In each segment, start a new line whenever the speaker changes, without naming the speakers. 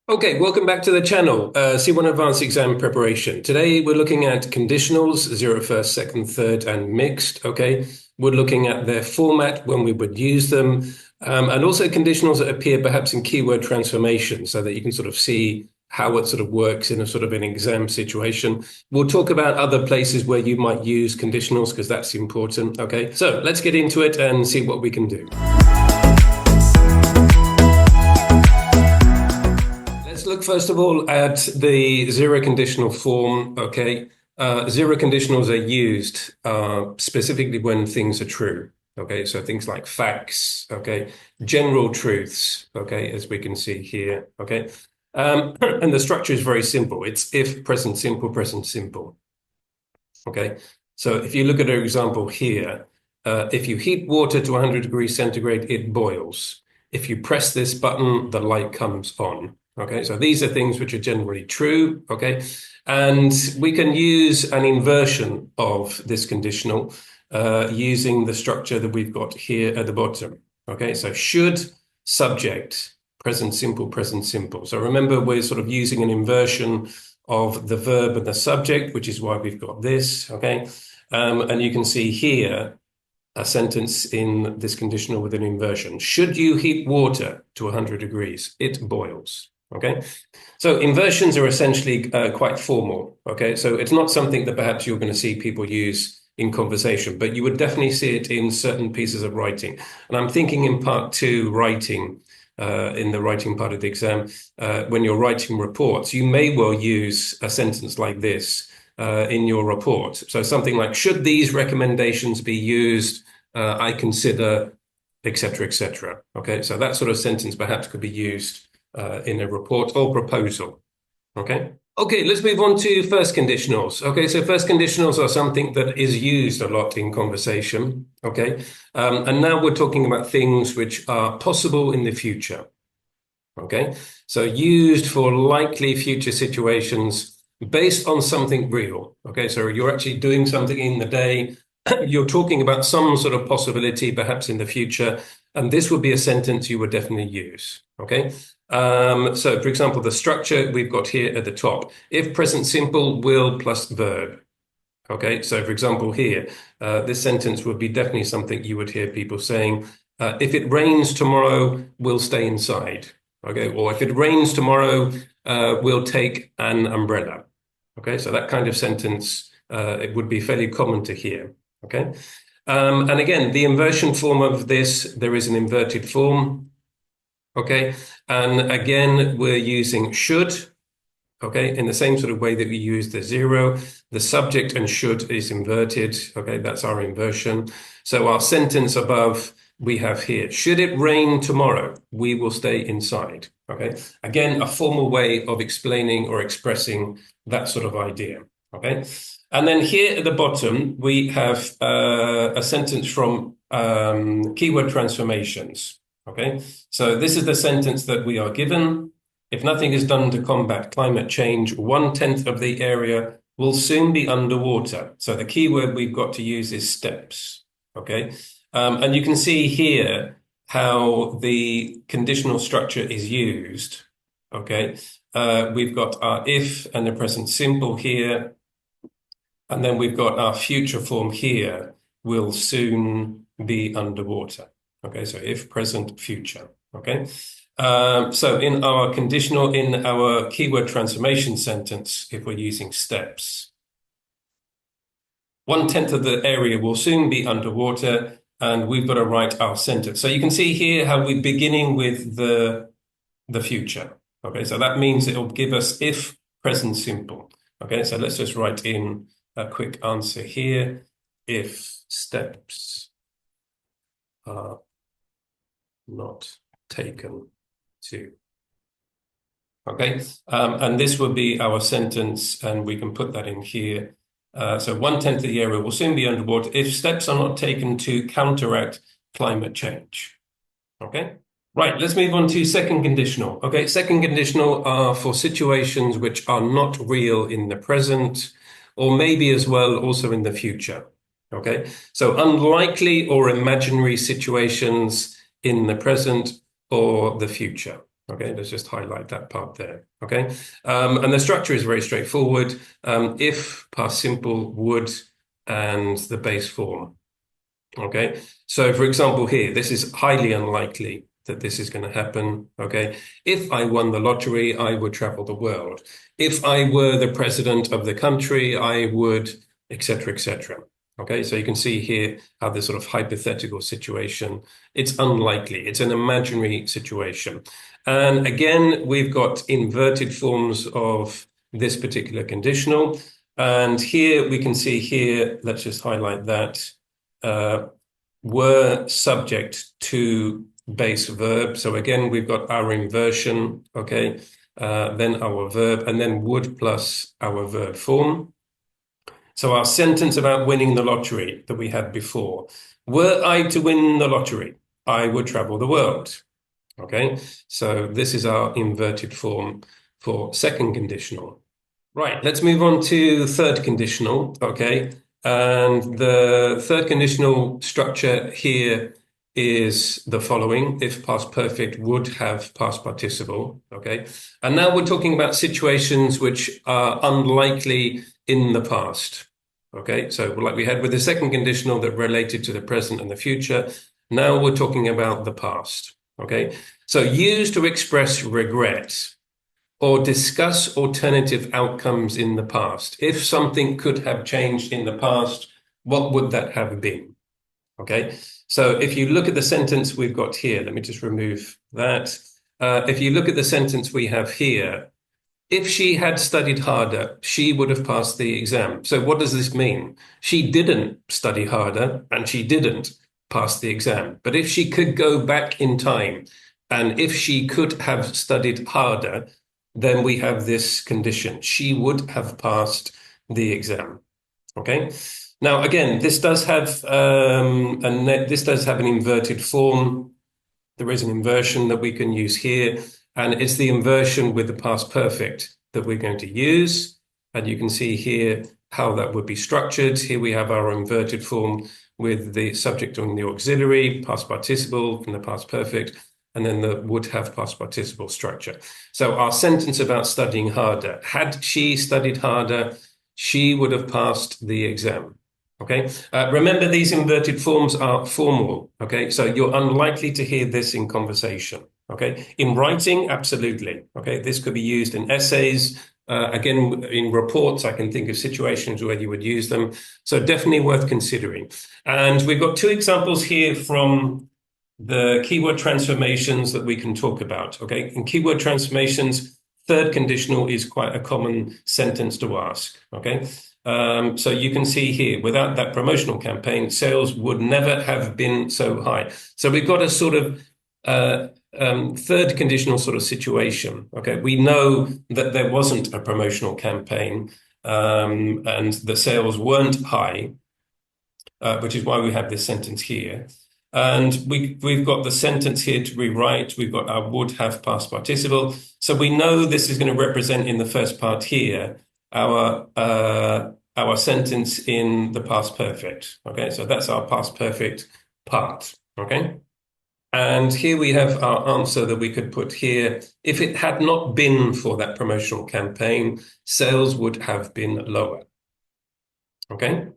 Okay, welcome back to the channel, C1 Advanced Exam Preparation. Today we're looking at conditionals, zero, first, second, third, and mixed, okay? We're looking at their format, when we would use them, and also conditionals that appear perhaps in keyword transformation so that you can sort of see how it sort of works in a sort of an exam situation. We'll talk about other places where you might use conditionals because that's important, okay? So let's get into it and see what we can do. Let's look first of all at the zero conditional form, okay? Zero conditionals are used specifically when things are true, okay? So things like facts, okay? General truths, okay, as we can see here, okay? And the structure is very simple. It's if, present simple, okay? So if you look at an example here, if you heat water to 100 degrees centigrade, it boils. If you press this button, the light comes on. Okay, so these are things which are generally true, okay? And we can use an inversion of this conditional using the structure that we've got here at the bottom, okay? So should, subject, present simple. So remember, we're sort of using an inversion of the verb and the subject, which is why we've got this, okay? And you can see here a sentence in this conditional with an inversion. Should you heat water to 100 degrees, it boils. Okay, so inversions are essentially quite formal. Okay, so it's not something that perhaps you're going to see people use in conversation, but you would definitely see it in certain pieces of writing. And I'm thinking in part two, writing, in the writing part of the exam, when you're writing reports, you may well use a sentence like this in your report. So something like, should these recommendations be used, I consider, etc., etc. Okay, so that sort of sentence perhaps could be used in a report or proposal, okay? Okay, let's move on to first conditionals. Okay, so first conditionals are something that is used a lot in conversation, okay? And now we're talking about things which are possible in the future, okay? So used for likely future situations based on something real, okay? So you're actually doing something in the day, you're talking about some sort of possibility perhaps in the future, and this would be a sentence you would definitely use, okay? So, for example, the structure we've got here at the top, if present simple, will plus verb. Okay, so for example, here, this sentence would be definitely something you would hear people saying, if it rains tomorrow, we'll stay inside. Okay, or if it rains tomorrow, we'll take an umbrella. Okay, so that kind of sentence, it would be fairly common to hear. Okay, and again, the inversion form of this, there is an inverted form. Okay, and again, we're using should, okay, in the same sort of way that we use the zero. The subject and should is inverted, okay, that's our inversion. So our sentence above, we have here, should it rain tomorrow, we will stay inside, okay? Again, a formal way of explaining or expressing that sort of idea, okay? And then here at the bottom, we have a sentence from keyword transformations. Okay, so this is the sentence that we are given. If nothing is done to combat climate change, 1/10 of the area will soon be underwater. So the key word we've got to use is steps. Okay, and you can see here how the conditional structure is used. Okay, we've got our if and the present simple here, and then we've got our future form here, will soon be underwater. Okay, so if, present, future, okay? So in our conditional, in our keyword transformation sentence, if we're using steps, 1/10 of the area will soon be underwater, and we've got to write our sentence. So you can see here how we're beginning with the future, okay? So that means it'll give us if, present, simple, okay? So let's just write in a quick answer here. If steps are not taken to. Okay, and this will be our sentence, and we can put that in here. So 1/10 of the area will soon be underwater if steps are not taken to counteract climate change. Okay, right, let's move on to second conditional. Okay, second conditional are for situations which are not real in the present, or maybe as well also in the future. Okay, so unlikely or imaginary situations in the present or the future. Okay, let's just highlight that part there. Okay, and the structure is very straightforward. If, past simple, would, and the base form. Okay, so for example, here, this is highly unlikely that this is going to happen. Okay, if I won the lottery, I would travel the world. If I were the president of the country, I would, etc., etc. Okay, so you can see here how this sort of hypothetical situation, it's unlikely, it's an imaginary situation. And again, we've got inverted forms of this particular conditional. And here we can see here, let's just highlight that were subject to base verb. So again, we've got our inversion, okay, then our verb, and then would plus our verb form. So our sentence about winning the lottery that we had before, were I to win the lottery, I would travel the world. Okay, so this is our inverted form for second conditional. Right, let's move on to third conditional, okay? And the third conditional structure here is the following: if past perfect would have past participle, okay? And now we're talking about situations which are unlikely in the past, okay? So like we had with the second conditional that related to the present and the future, now we're talking about the past, okay? So used to express regret or discuss alternative outcomes in the past. If something could have changed in the past, what would that have been? Okay, so if you look at the sentence we've got here, let me just remove that. If you look at the sentence we have here, if she had studied harder, she would have passed the exam. So what does this mean? She didn't study harder and she didn't pass the exam. But if she could go back in time and if she could have studied harder, then we have this condition. She would have passed the exam. Okay. Now, again, this does have this does have an inverted form. There is an inversion that we can use here, and it's the inversion with the past perfect that we're going to use. And you can see here how that would be structured. Here we have our inverted form with the subject on the auxiliary, past participle from the past perfect, and then the would have past participle structure. So our sentence about studying harder, had she studied harder, she would have passed the exam. Okay. Remember, these inverted forms are formal. Okay. So you're unlikely to hear this in conversation. Okay. In writing, absolutely. Okay. This could be used in essays. Again, in reports, I can think of situations where you would use them. So definitely worth considering. And we've got two examples here from the keyword transformations that we can talk about. Okay. In keyword transformations, third conditional is quite a common sentence to ask. Okay. So you can see here, without that promotional campaign, sales would never have been so high. So we've got a sort of third conditional sort of situation. Okay, we know that there wasn't a promotional campaign and the sales weren't high, which is why we have this sentence here. And we've got the sentence here to rewrite. We've got our would have past participle. So we know this is going to represent in the first part here our sentence in the past perfect. Okay, so that's our past perfect part. Okay, and here we have our answer that we could put here. If it had not been for that promotional campaign, sales would have been lower. Okay.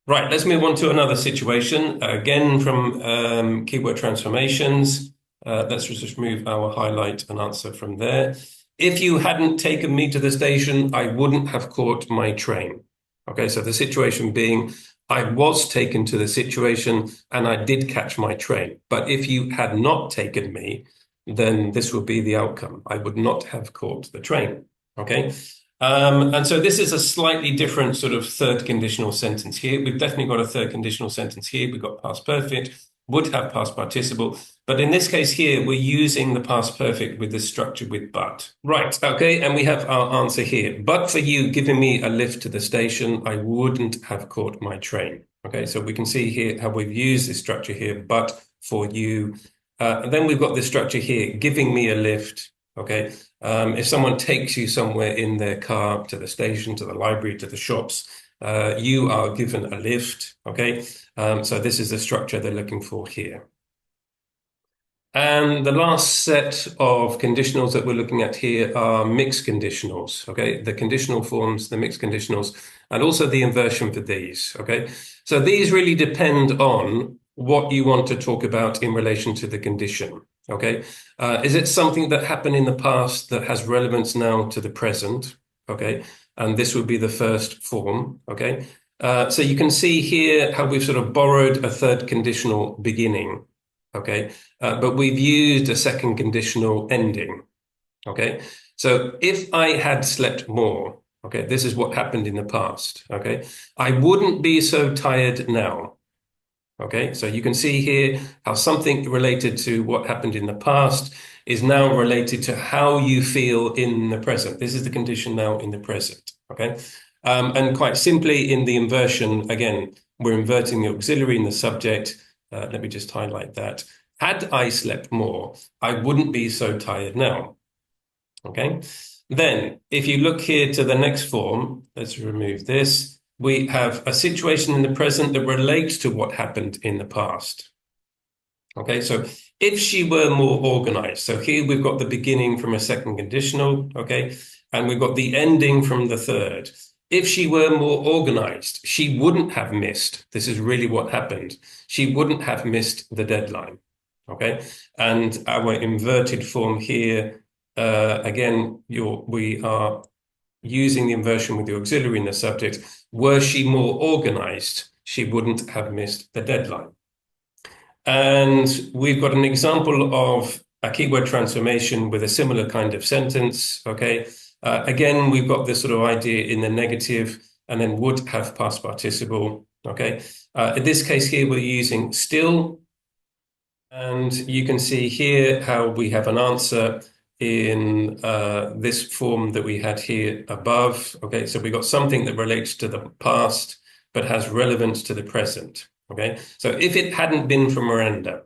Right, let's move on to another situation, again from keyword transformations. Let's just remove our highlight and answer from there. If you hadn't taken me to the station, I wouldn't have caught my train. Okay, so the situation being, I was taken to the situation and I did catch my train. But if you had not taken me, then this would be the outcome. I would not have caught the train. Okay. And so this is a slightly different sort of third conditional sentence here. We've definitely got a third conditional sentence here. We've got past perfect, would have past participle. But in this case here, we're using the past perfect with this structure with but. Right, okay, and we have our answer here. But for you giving me a lift to the station, I wouldn't have caught my train. Okay, so we can see here how we've used this structure here, but for you. And then we've got this structure here, giving me a lift. Okay, if someone takes you somewhere in their car to the station, to the library, to the shops, you are given a lift. Okay, so this is the structure they're looking for here. And the last set of conditionals that we're looking at here are mixed conditionals, okay? The conditional forms, the mixed conditionals, and also the inversion for these, okay? So these really depend on what you want to talk about in relation to the condition, okay? Is it something that happened in the past that has relevance now to the present, okay? And this would be the first form, okay? So you can see here how we've sort of borrowed a third conditional beginning, okay? But we've used a second conditional ending, okay? So if I had slept more, okay, this is what happened in the past, okay? I wouldn't be so tired now, okay? So you can see here how something related to what happened in the past is now related to how you feel in the present. This is the condition now in the present, okay? And quite simply in the inversion, again, we're inverting the auxiliary in the subject. Let me just highlight that. Had I slept more, I wouldn't be so tired now. Okay. Then, if you look here to the next form, let's remove this. We have a situation in the present that relates to what happened in the past. Okay, so if she were more organized, so here we've got the beginning from a second conditional, okay, and we've got the ending from the third. If she were more organized, she wouldn't have missed. This is really what happened. She wouldn't have missed the deadline. Okay, and our inverted form here, again, we are using the inversion with the auxiliary in the subject. Were she more organized, she wouldn't have missed the deadline. And we've got an example of a keyword transformation with a similar kind of sentence, okay? Again, we've got this sort of idea in the negative and then would have past participle, okay? In this case here, we're using still. And you can see here how we have an answer in this form that we had here above. Okay, so we got something that relates to the past, but has relevance to the present. Okay, so if it hadn't been for Miranda,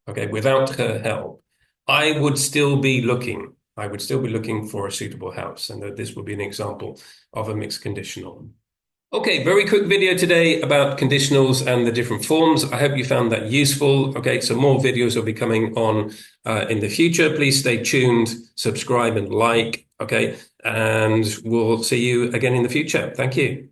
okay, without her help, I would still be looking. I would still be looking for a suitable house. And this would be an example of a mixed conditional. Okay, very quick video today about conditionals and the different forms. I hope you found that useful. Okay, so more videos will be coming on in the future. Please stay tuned, subscribe and like. Okay, and we'll see you again in the future. Thank you.